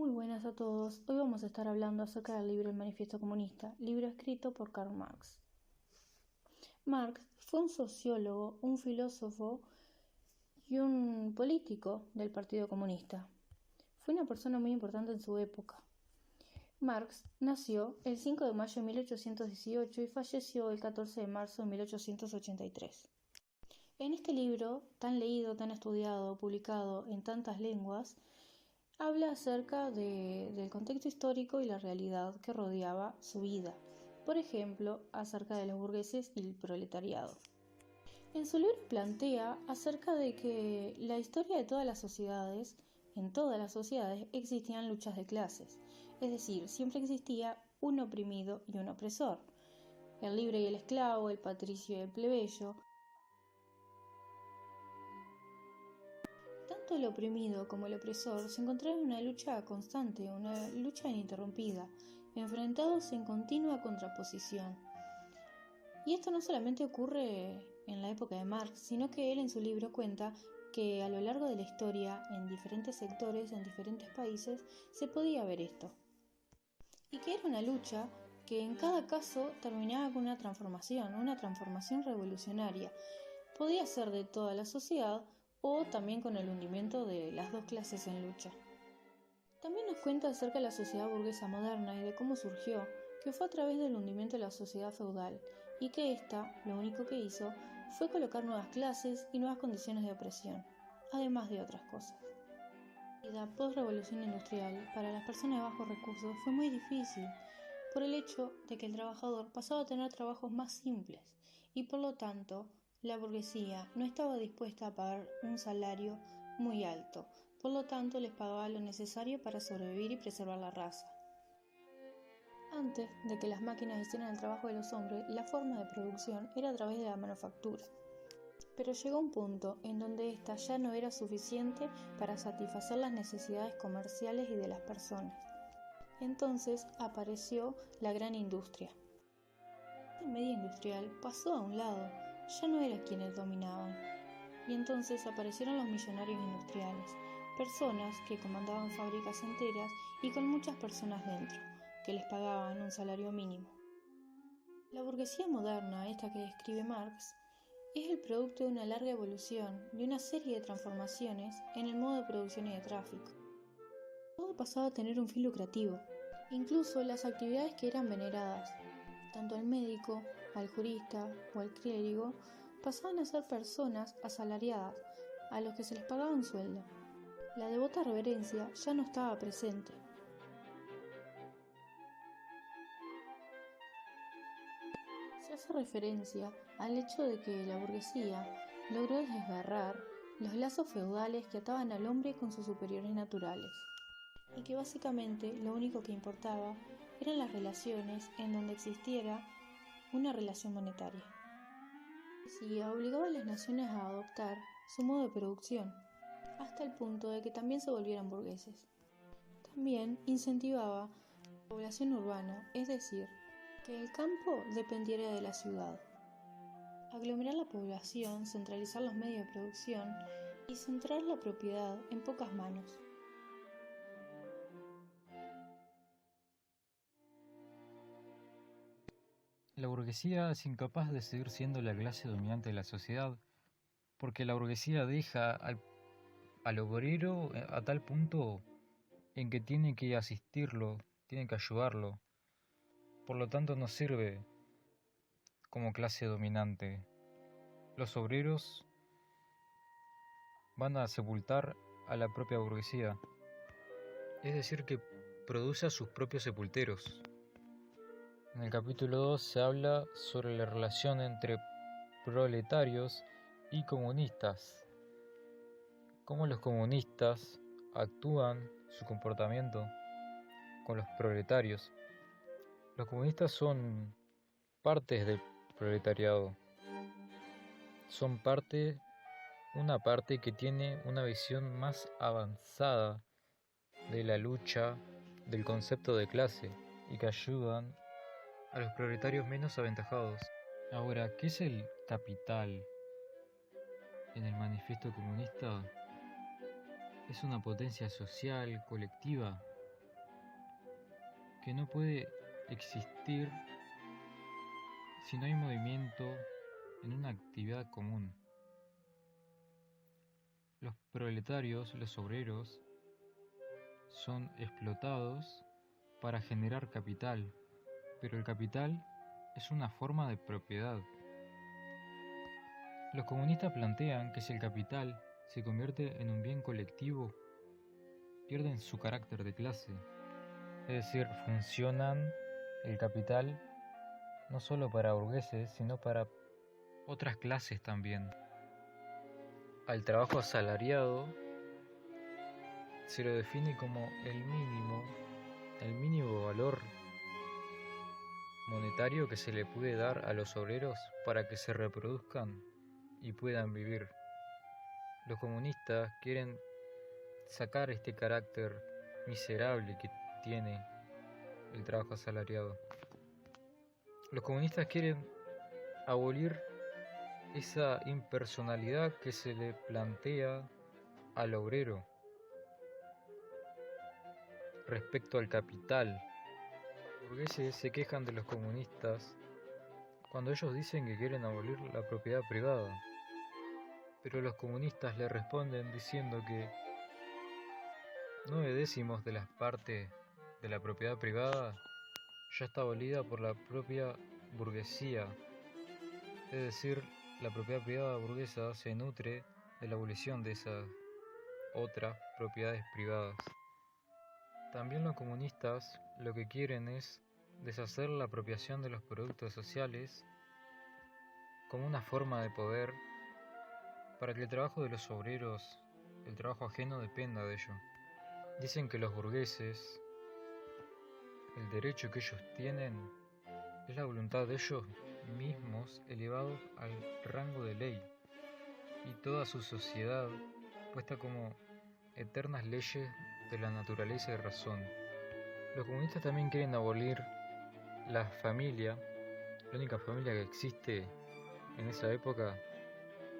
Muy buenas a todos. Hoy vamos a estar hablando acerca del libro El Manifiesto Comunista, libro escrito por Karl Marx. Marx fue un sociólogo, un filósofo y un político del Partido Comunista. Fue una persona muy importante en su época. Marx nació el 5 de mayo de 1818 y falleció el 14 de marzo de 1883. En este libro, tan leído, tan estudiado, publicado en tantas lenguas, habla acerca del contexto histórico y la realidad que rodeaba su vida. Por ejemplo, acerca de los burgueses y el proletariado. En su libro plantea acerca de que la historia de todas las sociedades, en todas las sociedades existían luchas de clases, es decir, siempre existía un oprimido y un opresor, el libre y el esclavo, el patricio y el plebeyo. Tanto el oprimido como el opresor se encontraban en una lucha constante, una lucha ininterrumpida, enfrentados en continua contraposición. Y esto no solamente ocurre en la época de Marx, sino que él en su libro cuenta que a lo largo de la historia, en diferentes sectores, en diferentes países, se podía ver esto. Y que era una lucha que en cada caso terminaba con una transformación revolucionaria. Podía ser de toda la sociedad o también con el hundimiento de las dos clases en lucha. También nos cuenta acerca de la sociedad burguesa moderna y de cómo surgió, que fue a través del hundimiento de la sociedad feudal, y que ésta, lo único que hizo, fue colocar nuevas clases y nuevas condiciones de opresión, además de otras cosas. La vida post-revolución industrial para las personas de bajos recursos fue muy difícil, por el hecho de que el trabajador pasaba a tener trabajos más simples, y por lo tanto, la burguesía no estaba dispuesta a pagar un salario muy alto, por lo tanto les pagaba lo necesario para sobrevivir y preservar la raza. Antes de que las máquinas hicieran el trabajo de los hombres, la forma de producción era a través de la manufactura. Pero llegó un punto en donde esta ya no era suficiente para satisfacer las necesidades comerciales y de las personas. Entonces apareció la gran industria. La media industrial pasó a un lado, ya no eran quienes dominaban. Y entonces aparecieron los millonarios industriales, personas que comandaban fábricas enteras y con muchas personas dentro, que les pagaban un salario mínimo. La burguesía moderna, esta que describe Marx, es el producto de una larga evolución y una serie de transformaciones en el modo de producción y de tráfico. Todo pasaba a tener un fin lucrativo, incluso las actividades que eran veneradas, tanto al médico, al jurista o al clérigo, pasaban a ser personas asalariadas, a los que se les pagaba un sueldo. La devota reverencia ya no estaba presente. Se hace referencia al hecho de que la burguesía logró desgarrar los lazos feudales que ataban al hombre con sus superiores naturales, y que básicamente lo único que importaba eran las relaciones en donde existiera una relación monetaria. Sí, obligaba a las naciones a adoptar su modo de producción, hasta el punto de que también se volvieran burgueses. También incentivaba la población urbana, es decir, que el campo dependiera de la ciudad. Aglomerar la población, centralizar los medios de producción y centrar la propiedad en pocas manos. La burguesía es incapaz de seguir siendo la clase dominante de la sociedad, porque la burguesía deja al obrero a tal punto en que tiene que asistirlo, tiene que ayudarlo. Por lo tanto no sirve como clase dominante. Los obreros van a sepultar a la propia burguesía. Es decir, que produce a sus propios sepulteros. En el capítulo 2 se habla sobre la relación entre proletarios y comunistas. Cómo los comunistas actúan su comportamiento con los proletarios. Los comunistas son partes del proletariado. Son una parte que tiene una visión más avanzada de la lucha, del concepto de clase, y que ayudan a los proletarios menos aventajados. Ahora, ¿qué es el capital? En el manifiesto comunista es una potencia social, colectiva, que no puede existir si no hay movimiento en una actividad común. Los proletarios, los obreros, son explotados para generar capital, pero el capital es una forma de propiedad. Los comunistas plantean que si el capital se convierte en un bien colectivo, pierden su carácter de clase. Es decir, funcionan el capital no solo para burgueses, sino para otras clases también. Al trabajo asalariado se lo define como el mínimo valor monetario que se le puede dar a los obreros para que se reproduzcan y puedan vivir. Los comunistas quieren sacar este carácter miserable que tiene el trabajo asalariado. Los comunistas quieren abolir esa impersonalidad que se le plantea al obrero respecto al capital. Los burgueses se quejan de los comunistas cuando ellos dicen que quieren abolir la propiedad privada, pero los comunistas le responden diciendo que 9/10 de las partes de la propiedad privada ya está abolida por la propia burguesía, es decir, la propiedad privada burguesa se nutre de la abolición de esas otras propiedades privadas. También los comunistas lo que quieren es deshacer la apropiación de los productos sociales como una forma de poder para que el trabajo de los obreros, el trabajo ajeno, dependa de ello. Dicen que los burgueses, el derecho que ellos tienen es la voluntad de ellos mismos elevados al rango de ley y toda su sociedad puesta como eternas leyes de la naturaleza y razón. Los comunistas también quieren abolir la familia. La única familia que existe en esa época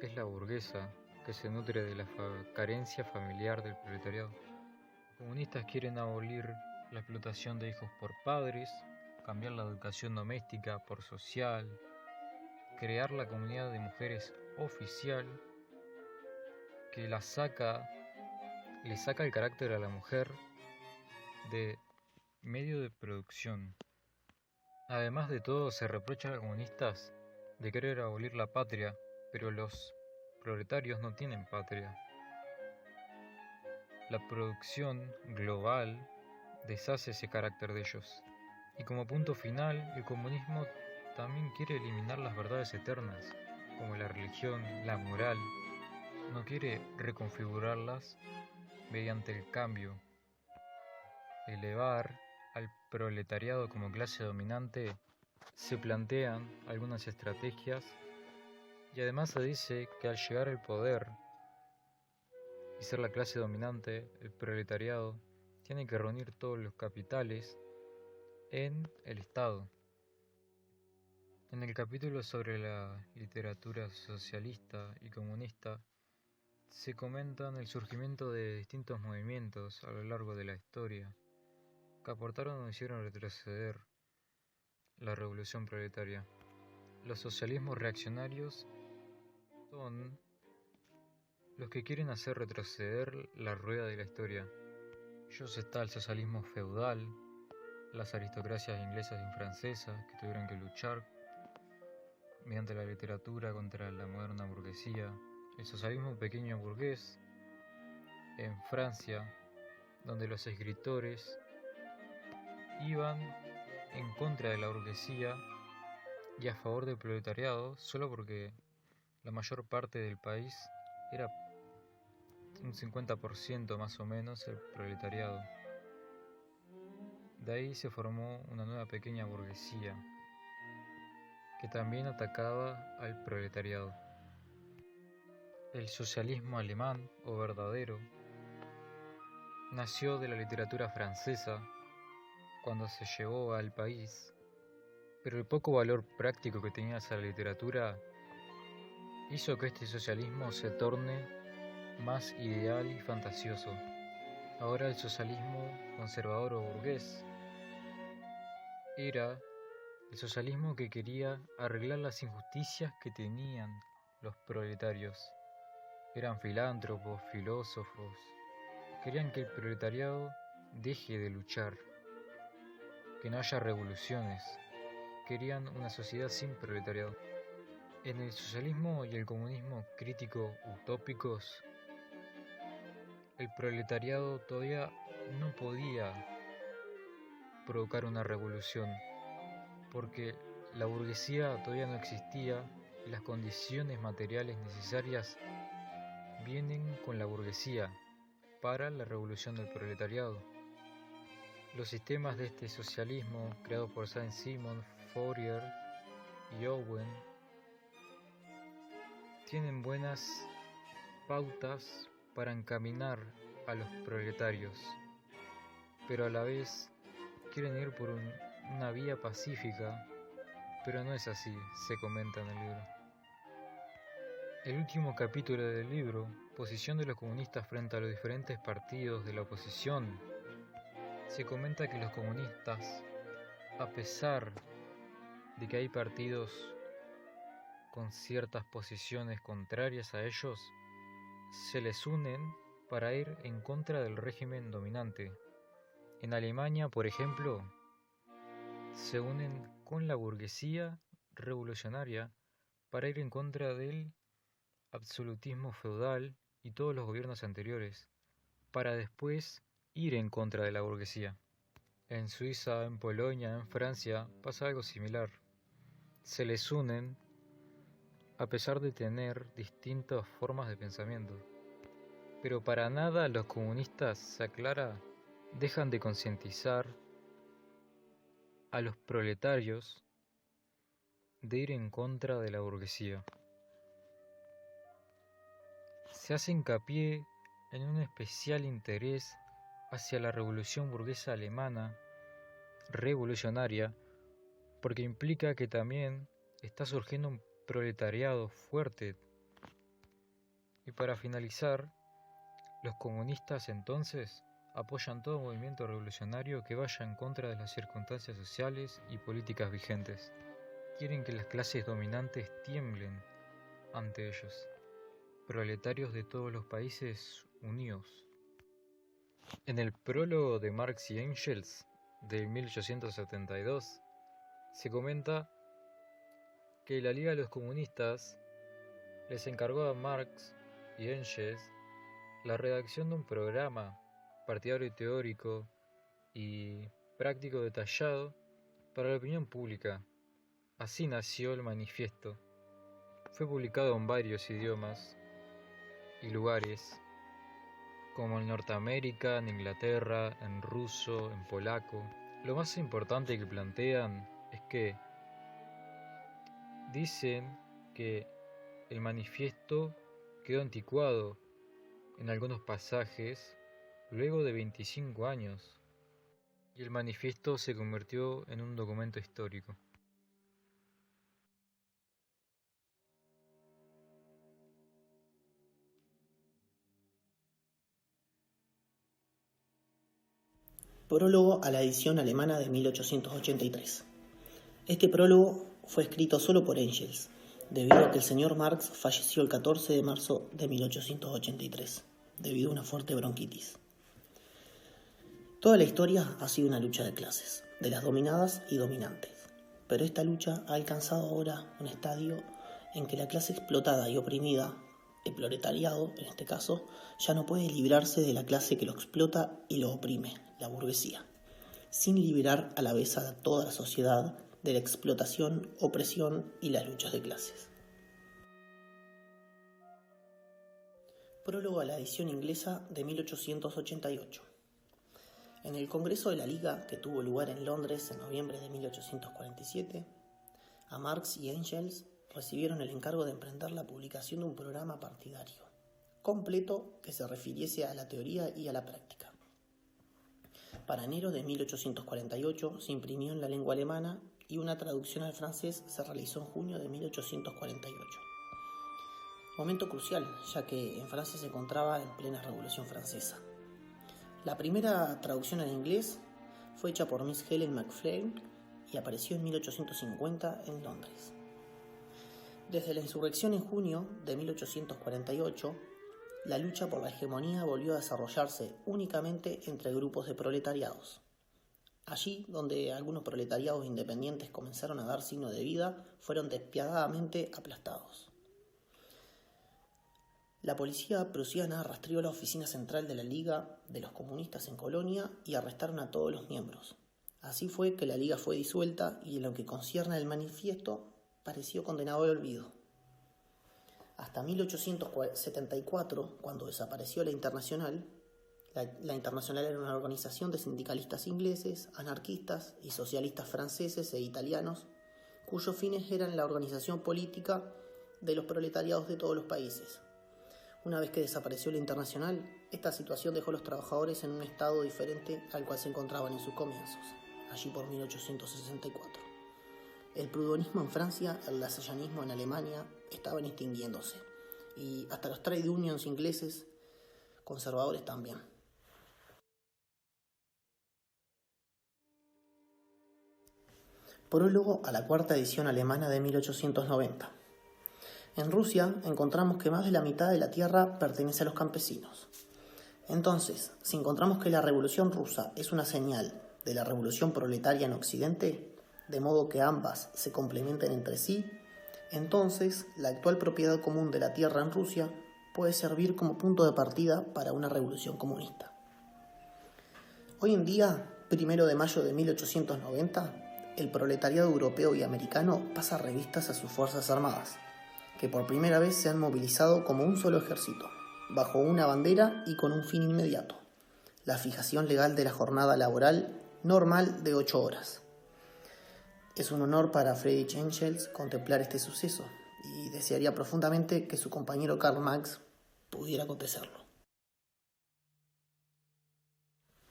es la burguesa, que se nutre de la carencia familiar del proletariado. Los comunistas quieren abolir la explotación de hijos por padres, cambiar la educación doméstica por social, crear la comunidad de mujeres oficial, que le saca el carácter a la mujer de medio de producción. Además de todo, se reprocha a los comunistas de querer abolir la patria, pero los proletarios no tienen patria. La producción global deshace ese carácter de ellos. Y como punto final, el comunismo también quiere eliminar las verdades eternas, como la religión, la moral. No quiere reconfigurarlas mediante el cambio. Elevar al proletariado como clase dominante, se plantean algunas estrategias y además se dice que al llegar al poder y ser la clase dominante, el proletariado tiene que reunir todos los capitales en el Estado. En el capítulo sobre la literatura socialista y comunista se comentan el surgimiento de distintos movimientos a lo largo de la historia que aportaron o hicieron retroceder la revolución proletaria. Los socialismos reaccionarios son los que quieren hacer retroceder la rueda de la historia. Ellos está el socialismo feudal, las aristocracias inglesas y francesas que tuvieron que luchar mediante la literatura contra la moderna burguesía, el socialismo pequeño burgués en Francia, donde los escritores iban en contra de la burguesía y a favor del proletariado solo porque la mayor parte del país era un 50% más o menos el proletariado. De ahí se formó una nueva pequeña burguesía que también atacaba al proletariado. El socialismo alemán, o verdadero, nació de la literatura francesa cuando se llevó al país, pero el poco valor práctico que tenía esa literatura hizo que este socialismo se torne más ideal y fantasioso. Ahora el socialismo conservador o burgués era el socialismo que quería arreglar las injusticias que tenían los proletarios. Eran filántropos, filósofos. Querían que el proletariado deje de luchar, que no haya revoluciones. Querían una sociedad sin proletariado. En el socialismo y el comunismo crítico utópicos, el proletariado todavía no podía provocar una revolución, porque la burguesía todavía no existía y las condiciones materiales necesarias vienen con la burguesía para la revolución del proletariado. Los sistemas de este socialismo, creados por Saint-Simon, Fourier y Owen, tienen buenas pautas para encaminar a los proletarios, pero a la vez quieren ir por una vía pacífica, pero no es así, se comenta en el libro. El último capítulo del libro, Posición de los comunistas frente a los diferentes partidos de la oposición, se comenta que los comunistas, a pesar de que hay partidos con ciertas posiciones contrarias a ellos, se les unen para ir en contra del régimen dominante. En Alemania, por ejemplo, se unen con la burguesía revolucionaria para ir en contra del absolutismo feudal y todos los gobiernos anteriores, para después ir en contra de la burguesía. En Suiza, en Polonia, en Francia, pasa algo similar. Se les unen a pesar de tener distintas formas de pensamiento. Pero para nada los comunistas, se aclara, dejan de concientizar a los proletarios de ir en contra de la burguesía. Se hace hincapié en un especial interés hacia la revolución burguesa alemana revolucionaria, porque implica que también está surgiendo un proletariado fuerte. Y para finalizar, los comunistas entonces apoyan todo movimiento revolucionario que vaya en contra de las circunstancias sociales y políticas vigentes. Quieren que las clases dominantes tiemblen ante ellos. Proletarios de todos los países unidos. En el prólogo de Marx y Engels de 1872 se comenta que la Liga de los Comunistas les encargó a Marx y Engels la redacción de un programa partidario y teórico y práctico detallado para la opinión pública. Así nació el manifiesto. Fue publicado en varios idiomas y lugares, como en Norteamérica, en Inglaterra, en ruso, en polaco. Lo más importante que plantean es que dicen que el manifiesto quedó anticuado en algunos pasajes luego de 25 años, y el manifiesto se convirtió en un documento histórico. Prólogo a la edición alemana de 1883. Este prólogo fue escrito solo por Engels, debido a que el señor Marx falleció el 14 de marzo de 1883, debido a una fuerte bronquitis. Toda la historia ha sido una lucha de clases, de las dominadas y dominantes, pero esta lucha ha alcanzado ahora un estadio en que la clase explotada y oprimida, el proletariado en este caso, ya no puede librarse de la clase que lo explota y lo oprime, la burguesía, sin liberar a la vez a toda la sociedad de la explotación, opresión y las luchas de clases. Prólogo a la edición inglesa de 1888. En el Congreso de la Liga, que tuvo lugar en Londres en noviembre de 1847, a Marx y Engels recibieron el encargo de emprender la publicación de un programa partidario completo que se refiriese a la teoría y a la práctica. Para enero de 1848 se imprimió en la lengua alemana y una traducción al francés se realizó en junio de 1848. Momento crucial, ya que en Francia se encontraba en plena Revolución Francesa. La primera traducción en inglés fue hecha por Miss Helen Macfarlane y apareció en 1850 en Londres. Desde la insurrección en junio de 1848, la lucha por la hegemonía volvió a desarrollarse únicamente entre grupos de proletariados. Allí, donde algunos proletariados independientes comenzaron a dar signo de vida, fueron despiadadamente aplastados. La policía prusiana rastreó la oficina central de la Liga de los Comunistas en Colonia y arrestaron a todos los miembros. Así fue que la Liga fue disuelta y en lo que concierne al manifiesto pareció condenado al olvido. Hasta 1874, cuando desapareció la Internacional, la Internacional era una organización de sindicalistas ingleses, anarquistas y socialistas franceses e italianos, cuyos fines eran la organización política de los proletariados de todos los países. Una vez que desapareció la Internacional, esta situación dejó a los trabajadores en un estado diferente al cual se encontraban en sus comienzos, allí por 1864. El prudonismo en Francia, el lasallanismo en Alemania estaban extinguiéndose, y hasta los trade unions ingleses conservadores también. Prólogo a la cuarta edición alemana de 1890. En Rusia encontramos que más de la mitad de la tierra pertenece a los campesinos. Entonces, si encontramos que la Revolución Rusa es una señal de la Revolución Proletaria en Occidente, de modo que ambas se complementen entre sí, entonces la actual propiedad común de la tierra en Rusia puede servir como punto de partida para una revolución comunista. Hoy en día, 1 de mayo de 1890, el proletariado europeo y americano pasa revistas a sus fuerzas armadas, que por primera vez se han movilizado como un solo ejército, bajo una bandera y con un fin inmediato: la fijación legal de la jornada laboral normal de 8 horas. Es un honor para Friedrich Engels contemplar este suceso, y desearía profundamente que su compañero Karl Marx pudiera acontecerlo.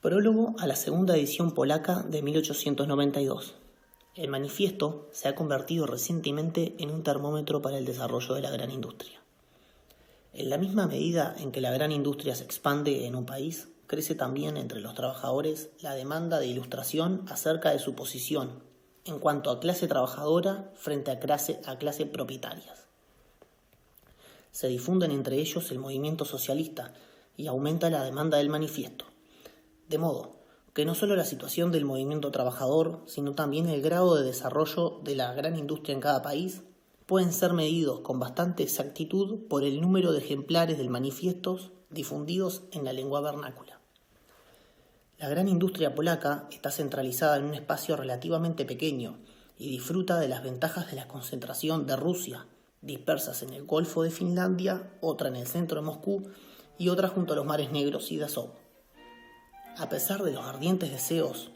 Prólogo a la segunda edición polaca de 1892. El manifiesto se ha convertido recientemente en un termómetro para el desarrollo de la gran industria. En la misma medida en que la gran industria se expande en un país, crece también entre los trabajadores la demanda de ilustración acerca de su posición en cuanto a clase trabajadora frente a clase propietarias. Se difunden entre ellos el movimiento socialista y aumenta la demanda del manifiesto, de modo que no solo la situación del movimiento trabajador, sino también el grado de desarrollo de la gran industria en cada país pueden ser medidos con bastante exactitud por el número de ejemplares del manifiesto difundidos en la lengua vernácula. La gran industria polaca está centralizada en un espacio relativamente pequeño y disfruta de las ventajas de la concentración de Rusia, dispersas en el Golfo de Finlandia, otra en el centro de Moscú y otra junto a los mares Negros y de Azov. A pesar de los ardientes deseos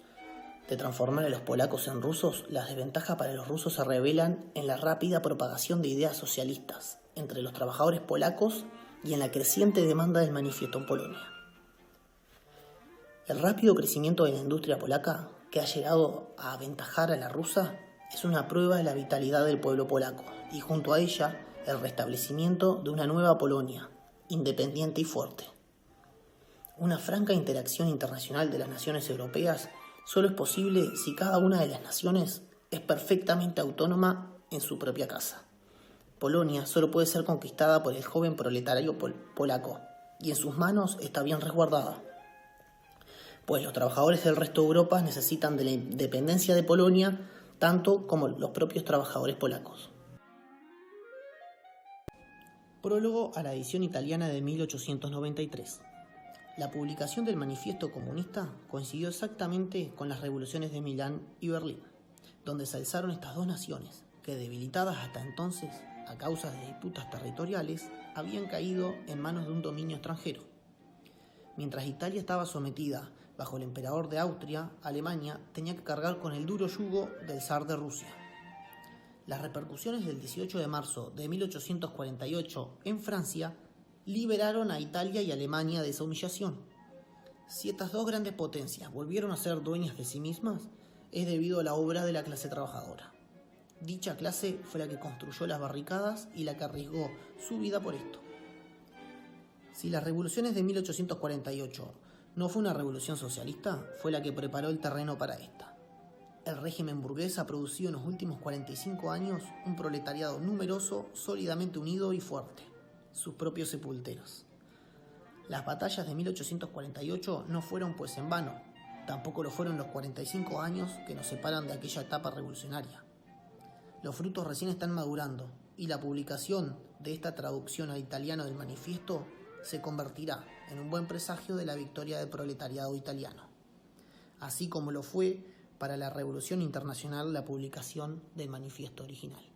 de transformar a los polacos en rusos, las desventajas para los rusos se revelan en la rápida propagación de ideas socialistas entre los trabajadores polacos y en la creciente demanda del manifiesto en Polonia. El rápido crecimiento de la industria polaca, que ha llegado a aventajar a la rusa, es una prueba de la vitalidad del pueblo polaco y junto a ella el restablecimiento de una nueva Polonia, independiente y fuerte. Una franca interacción internacional de las naciones europeas solo es posible si cada una de las naciones es perfectamente autónoma en su propia casa. Polonia solo puede ser conquistada por el joven proletario polaco y en sus manos está bien resguardada, pues los trabajadores del resto de Europa necesitan de la independencia de Polonia tanto como los propios trabajadores polacos. Prólogo a la edición italiana de 1893. La publicación del Manifiesto Comunista coincidió exactamente con las revoluciones de Milán y Berlín, donde se alzaron estas dos naciones, que debilitadas hasta entonces a causa de disputas territoriales, habían caído en manos de un dominio extranjero. Mientras Italia estaba sometida bajo el emperador de Austria, Alemania tenía que cargar con el duro yugo del zar de Rusia. Las repercusiones del 18 de marzo de 1848 en Francia liberaron a Italia y Alemania de esa humillación. Si estas dos grandes potencias volvieron a ser dueñas de sí mismas, es debido a la obra de la clase trabajadora. Dicha clase fue la que construyó las barricadas y la que arriesgó su vida por esto. Si las revoluciones de 1848 no fue una revolución socialista, fue la que preparó el terreno para esta. el régimen burgués ha producido en los últimos 45 años un proletariado numeroso, sólidamente unido y fuerte, sus propios sepulteros. Las batallas de 1848 no fueron pues en vano, tampoco lo fueron los 45 años que nos separan de aquella etapa revolucionaria. Los frutos recién están madurando y la publicación de esta traducción al italiano del manifiesto se convertirá en un buen presagio de la victoria del proletariado italiano, así como lo fue para la Revolución Internacional la publicación del manifiesto original.